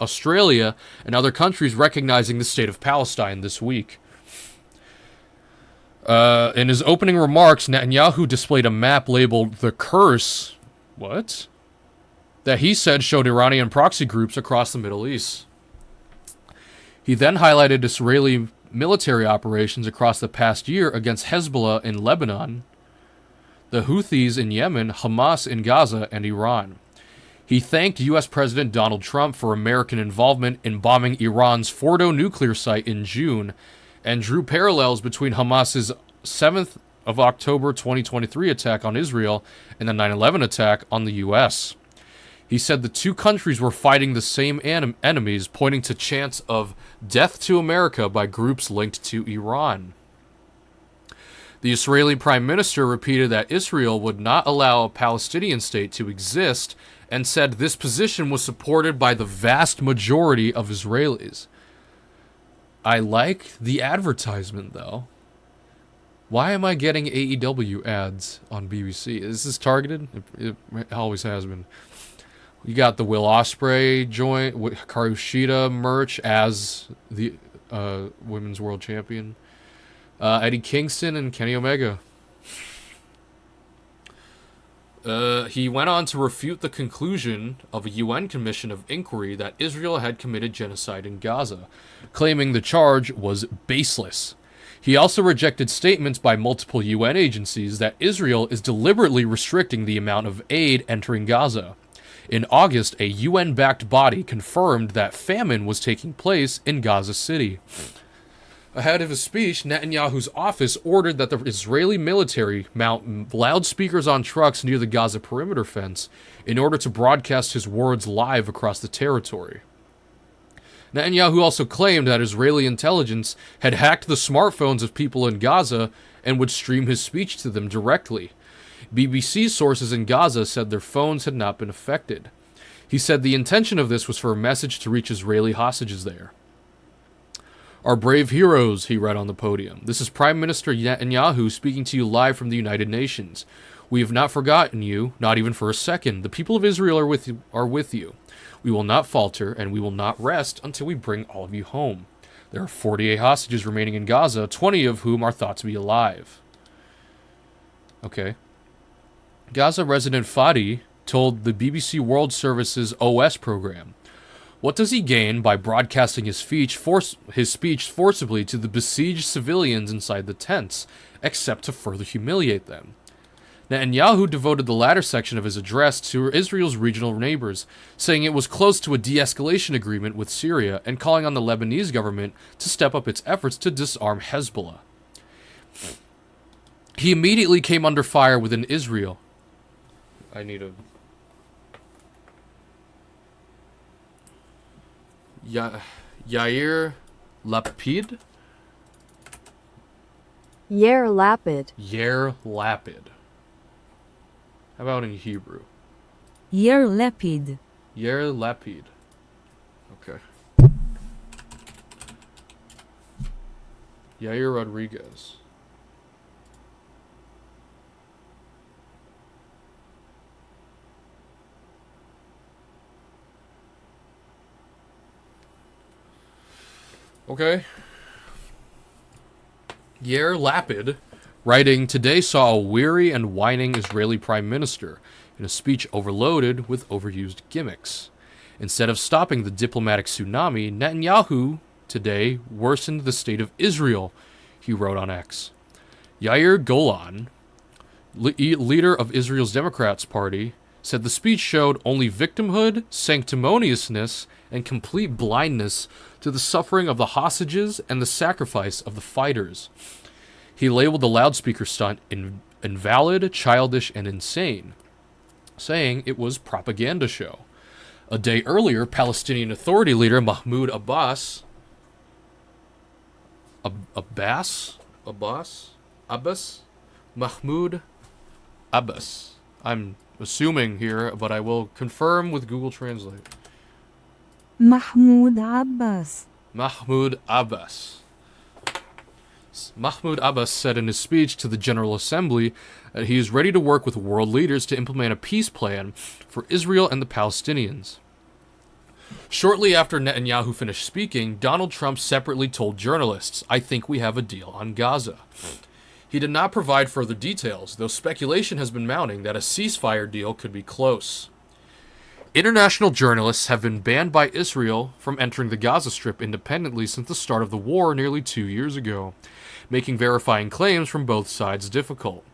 Speaker 1: Australia, and other countries recognizing the state of Palestine this week. In his opening remarks, Netanyahu displayed a map labeled "The Curse." What? That he said showed Iranian proxy groups across the Middle East. He then highlighted Israeli military operations across the past year against Hezbollah in Lebanon, the Houthis in Yemen, Hamas in Gaza, and Iran. He thanked U.S. President Donald Trump for American involvement in bombing Iran's Fordo nuclear site in June, and drew parallels between Hamas's 7th of October 2023 attack on Israel and the 9/11 attack on the U.S. He said the two countries were fighting the same enemies, pointing to chants of death to America by groups linked to Iran. The Israeli Prime Minister repeated that Israel would not allow a Palestinian state to exist, and said this position was supported by the vast majority of Israelis. I like the advertisement, though. Why am I getting AEW ads on BBC? Is this targeted? It always has been. You got the Will Ospreay joint, Hikaru Shida merch as the Women's World Champion. Eddie Kingston and Kenny Omega. He went on to refute the conclusion of a UN commission of inquiry that Israel had committed genocide in Gaza, claiming the charge was baseless. He also rejected statements by multiple UN agencies that Israel is deliberately restricting the amount of aid entering Gaza. In August, a UN-backed body confirmed that famine was taking place in Gaza City. Ahead of his speech, Netanyahu's office ordered that the Israeli military mount loudspeakers on trucks near the Gaza perimeter fence in order to broadcast his words live across the territory. Netanyahu also claimed that Israeli intelligence had hacked the smartphones of people in Gaza and would stream his speech to them directly. BBC sources in Gaza said their phones had not been affected. He said the intention of this was for a message to reach Israeli hostages there. Our brave heroes, he read on the podium. This is Prime Minister Netanyahu speaking to you live from the United Nations. We have not forgotten you, not even for a second. The people of Israel are with you. We will not falter, and we will not rest until we bring all of you home. There are 48 hostages remaining in Gaza, 20 of whom are thought to be alive. Okay. Gaza resident Fadi told the BBC World Service's OS program, "What does he gain by broadcasting his speech forcibly to the besieged civilians inside the tents, except to further humiliate them?" Netanyahu devoted the latter section of his address to Israel's regional neighbors, saying it was close to a de-escalation agreement with Syria and calling on the Lebanese government to step up its efforts to disarm Hezbollah. He immediately came under fire within Israel. I need a... Yair Lapid?
Speaker 2: Yair Lapid.
Speaker 1: Yair Lapid. How about in Hebrew?
Speaker 3: Yair Lapid.
Speaker 1: Yair Lapid. Okay. Yair Rodriguez. Okay. Yair Lapid, writing, today saw a weary and whining Israeli prime minister in a speech overloaded with overused gimmicks. Instead of stopping the diplomatic tsunami, Netanyahu today worsened the state of Israel, he wrote on X. Yair Golan, leader of Israel's Democrats Party, said the speech showed only victimhood, sanctimoniousness, and complete blindness to the suffering of the hostages and the sacrifice of the fighters. He labeled the loudspeaker stunt invalid, childish, and insane, saying it was propaganda show. A day earlier, Palestinian Authority leader Mahmoud Abbas, Mahmoud Abbas. I'm assuming here, but I will confirm with Google Translate.
Speaker 3: Mahmoud Abbas.
Speaker 1: Mahmoud Abbas. Mahmoud Abbas said in his speech to the General Assembly that he is ready to work with world leaders to implement a peace plan for Israel and the Palestinians. Shortly after Netanyahu finished speaking, Donald Trump separately told journalists, "I think we have a deal on Gaza." He did not provide further details, though speculation has been mounting that a ceasefire deal could be close. International journalists have been banned by Israel from entering the Gaza Strip independently since the start of the war nearly 2 years ago, making verifying claims from both sides difficult.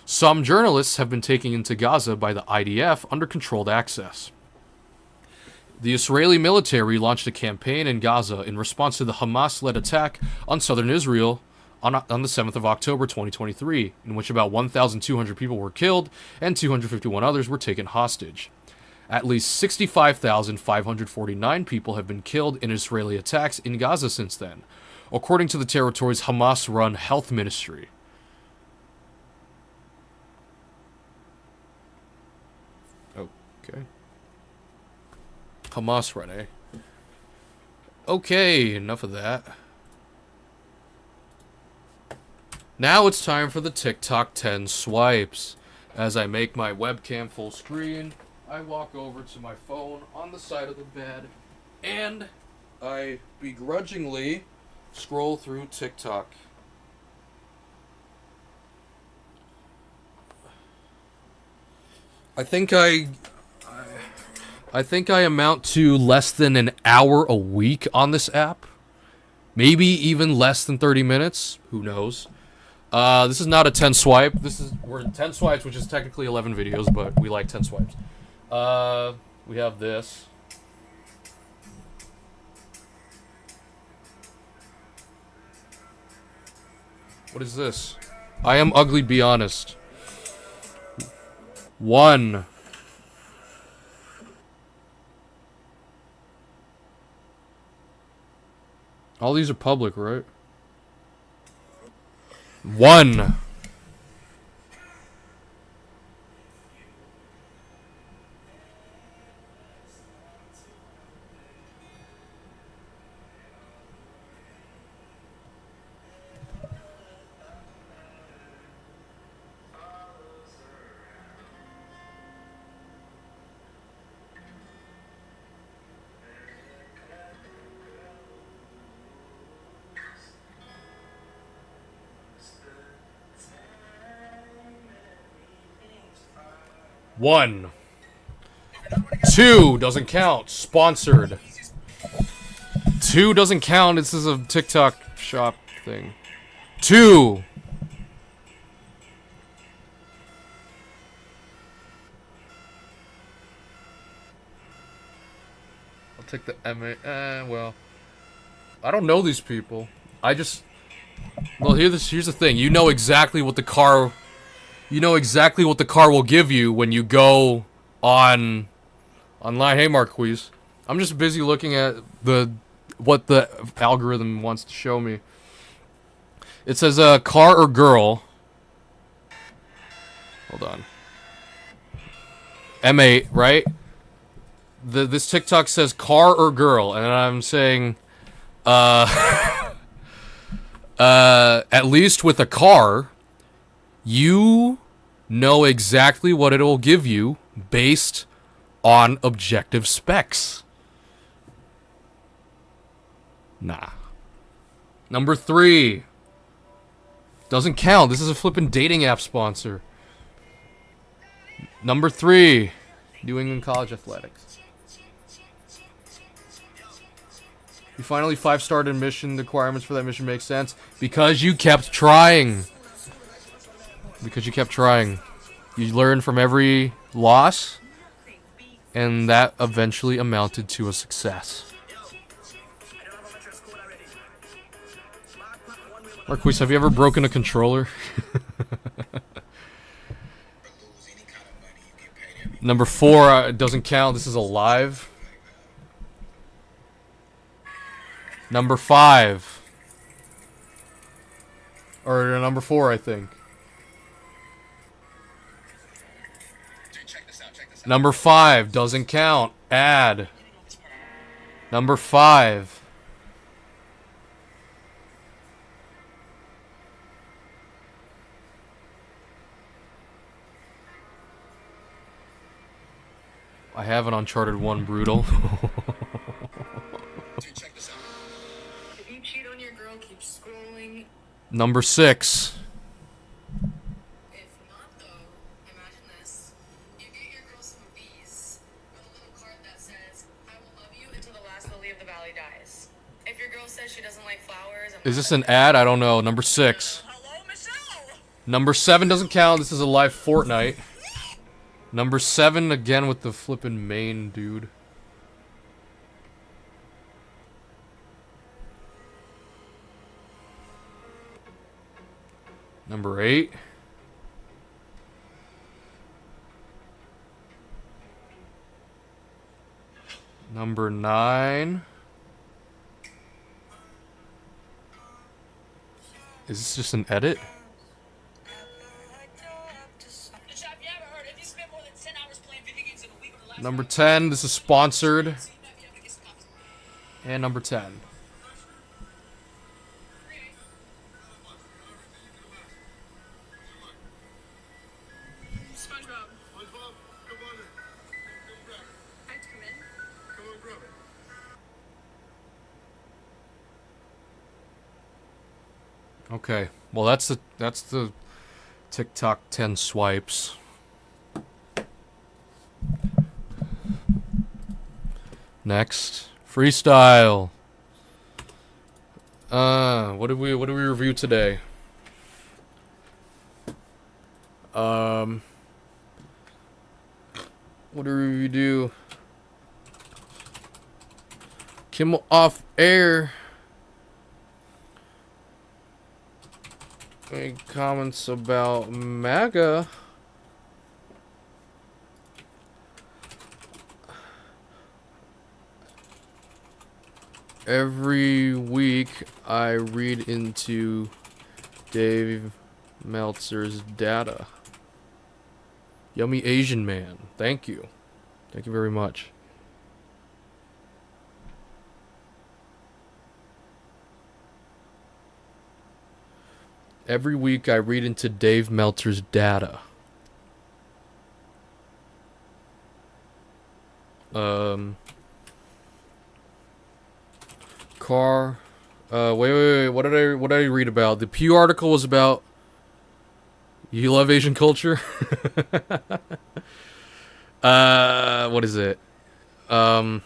Speaker 1: Some journalists have been taken into Gaza by the IDF under controlled access. The Israeli military launched a campaign in Gaza in response to the Hamas-led attack on southern Israel on the 7th of October 2023, in which about 1,200 people were killed and 251 others were taken hostage. At least 65,549 people have been killed in Israeli attacks in Gaza since then, according to the territory's Hamas-run health ministry. Okay. Hamas run, eh? Okay, enough of that. Now it's time for the TikTok 10 swipes. As I make my webcam full screen, I walk over to my phone on the side of the bed, and I begrudgingly scroll through TikTok. I think I amount to less than an hour a week on this app. Maybe even less than 30 minutes. Who knows? This is not a 10 swipe. We're in 10 swipes, which is technically 11 videos, but we like 10 swipes. We have this. What is this? I am ugly, be honest. 1. All these are public, right? 1. One. 2 doesn't count. Sponsored. 2 doesn't count. This is a TikTok shop thing. 2. I'll take the MA. Well, I don't know these people. Well, here's the thing. You know exactly what the car will give you when you go online. Hey, Marquise. I'm just busy looking at what the algorithm wants to show me. It says car or girl. Hold on. M8, right? This TikTok says car or girl, and I'm saying at least with a car, you know exactly what it will give you based on objective specs. Nah. Number 3. Doesn't count. This is a flippin' dating app sponsor. Number 3. New England College Athletics. You finally 5-starred in mission. The requirements for that mission make sense. Because you kept trying. Because you kept trying. You learned from every loss. And that eventually amounted to a success. Marquise, have you ever broken a controller? Number 4 doesn't count. This is a live. Number 5. Or number 4, I think. Number 5 doesn't count. Ad. Number 5. I have an Uncharted 1 Brutal. Number 6.
Speaker 4: If not, though, imagine this. You get your girl some bees with a little card that says, I will love you until the last lily of the valley dies. If your girl says she doesn't like flowers...
Speaker 1: Is this an ad? I don't know. Number 6.
Speaker 4: Hello, Michelle!
Speaker 1: Number 7 doesn't count. This is a live Fortnite. Number 7 again with the flippin' main dude. Number 8. Number 9. Is this just an edit? Number 10, this is sponsored. And number 10.
Speaker 4: SpongeBob. I have to come in?
Speaker 1: Okay. Well, that's the TikTok 10 swipes. Next, freestyle. What did we review today? What did we do? Kim off air. Any comments about MAGA? Every week I read into Dave Meltzer's data. Yummy Asian man. Thank you. Thank you very much. Every week I read into Dave Meltzer's data. Car. Wait. What did I read about? The Pew article was about you love Asian culture. What is it? The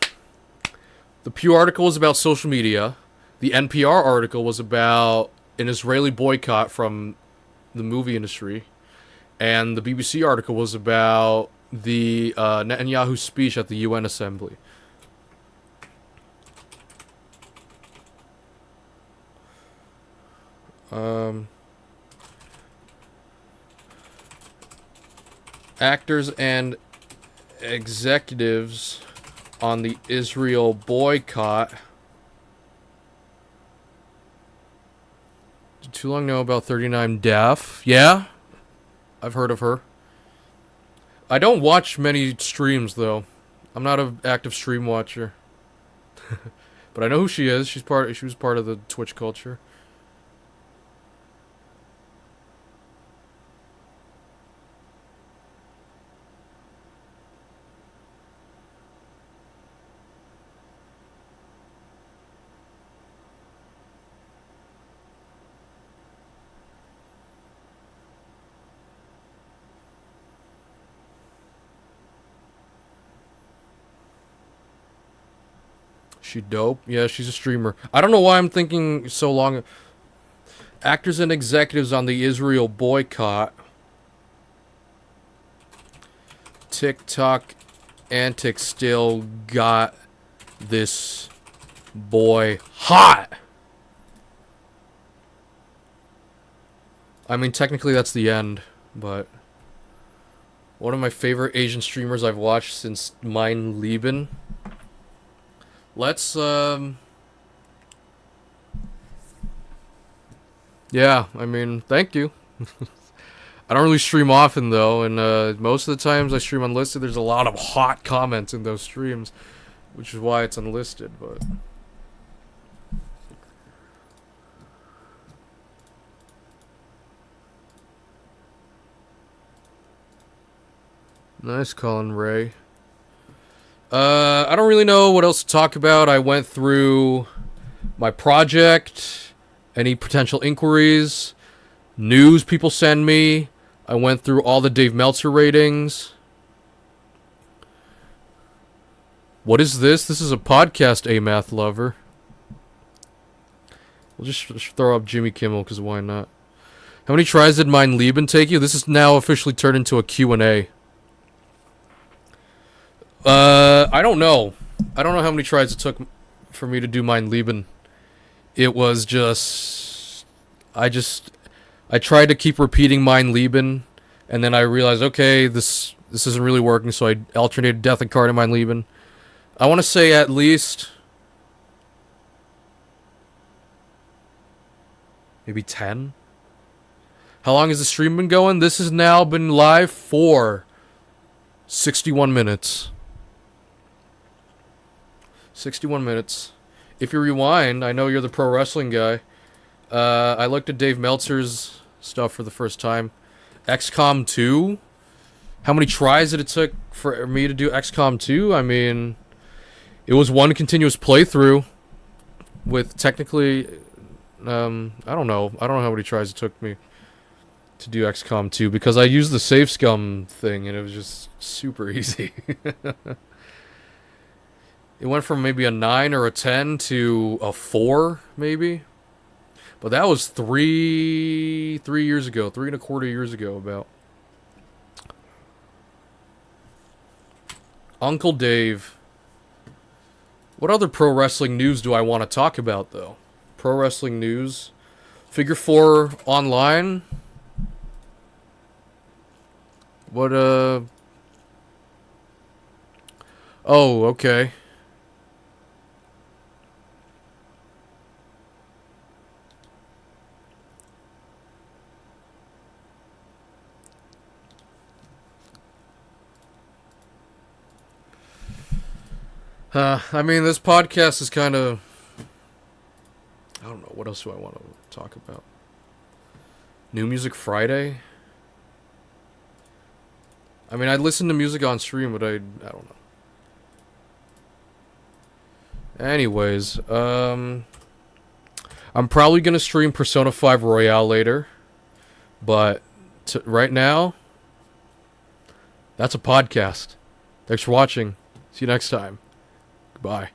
Speaker 1: Pew article was about social media. The NPR article was about an Israeli boycott from the movie industry. And the BBC article was about the Netanyahu speech at the UN Assembly. Actors and executives on the Israel boycott. Did Tulung know about 39 Def? Yeah, I've heard of her. I don't watch many streams though. I'm not an active stream watcher. But I know who she is. She was part of the Twitch culture. She dope? Yeah, she's a streamer. I don't know why I'm thinking so long. Actors and executives on the Israel boycott. TikTok antics still got this boy hot. I mean, technically that's the end, but one of my favorite Asian streamers I've watched since Mein Lieben. Let's, yeah, I mean, thank you. I don't really stream often, though, and most of the times I stream unlisted, there's a lot of hot comments in those streams, which is why it's unlisted, but... Nice calling, Ray. I don't really know what else to talk about. I went through my project any potential inquiries, news people send me. I went through all the Dave Meltzer ratings. What is this? This is a podcast, a math lover. We'll just throw up Jimmy Kimmel, because why not? How many tries did Mein Leben take you? This is now officially turned into a Q&A. I don't know. I don't know how many tries it took for me to do Mein Leben. It was just... I tried to keep repeating Mein Leben, and then I realized, okay, this isn't really working, so I alternated Death and Card and Mein Leben. I want to say at least... maybe 10? How long has the stream been going? This has now been live for 61 minutes. 61 minutes. If you rewind, I know you're the pro wrestling guy. I looked at Dave Meltzer's stuff for the first time. XCOM 2? How many tries did it take for me to do XCOM 2? I mean, it was one continuous playthrough with technically... I don't know. I don't know how many tries it took me to do XCOM 2 because I used the save scum thing and it was just super easy. It went from maybe a 9 or a 10 to a 4, maybe. But that was 3 years ago, 3.25 years ago, about. Uncle Dave. What other pro wrestling news do I want to talk about, though? Pro wrestling news. Figure 4 online. What, Oh, okay. I mean, this podcast is kind of... I don't know. What else do I want to talk about? New Music Friday? I mean, I listen to music on stream, but I don't know. Anyways, I'm probably going to stream Persona 5 Royale later. But right now, that's a podcast. Thanks for watching. See you next time. Goodbye.